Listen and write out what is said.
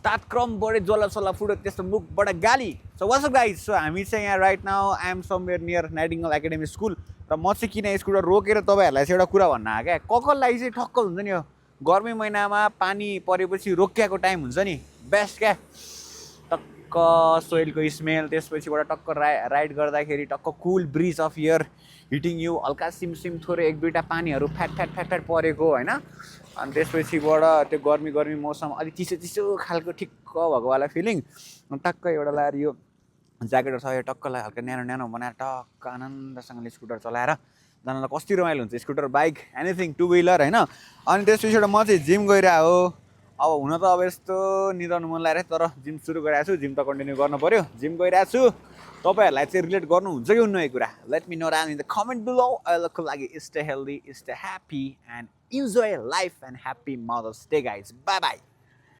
तात्क्रमबाट जलासला फुट्यो त्यस्तो मुखबाट गाली so what's up guys so हामी चाहिँ यहाँ right now I am somewhere near nightingale academy school र म चाहिँ किन स्कुटर रोकेर तपाईँहरूलाई चाहिँ एउटा कुरा भन्न आएको क्या ककललाई चाहिँ ठक्क हुन्छ नि यो गर्मी महिनामा पानी परेपछि रोकिएको टाइम हुन्छ नि बेस्ट क्या टक्क सोइलको स्मेल त्यसपछिबाट टक्क राइड गर्दाखेरि टक्क cool breeze of air hitting you हल्का सिमसिम थोरै एक दुईवटा पानीहरू फ्याट फ्याट फ्याट फ्याट परेको होइन अनि त्यसपछिबाट त्यो गर्मी मौसम अलिक चिसो चिसो खालको ठिक्क भएकोवाला फिलिङ टक्क एउटा लाएर यो ज्याकेटहरू छ यो टक्कलाई हल्का न्यानो न्यानो बनाएर टक्क आनन्दसँगले स्कुटर चलाएर जानलाई कति रमाइलो हुन्छ scooter bike anything two wheeler होइन अनि त्यसपछिबाट म चाहिँ जिम गइरहेको हो अब हुन त अब यस्तो निदाउनु मन लागेर तर जिम सुरु गरिरहेको छु जिम त कन्टिन्यू गर्नु पऱ्यो जिम गइरहेको छु तपाईँहरूलाई चाहिँ रिलेट गर्नुहुन्छ कि हुन्न यो कुरा let me know down in the comment below अहिलेको लागि stay healthy stay happy and enjoy life and happy mothers day guys bye by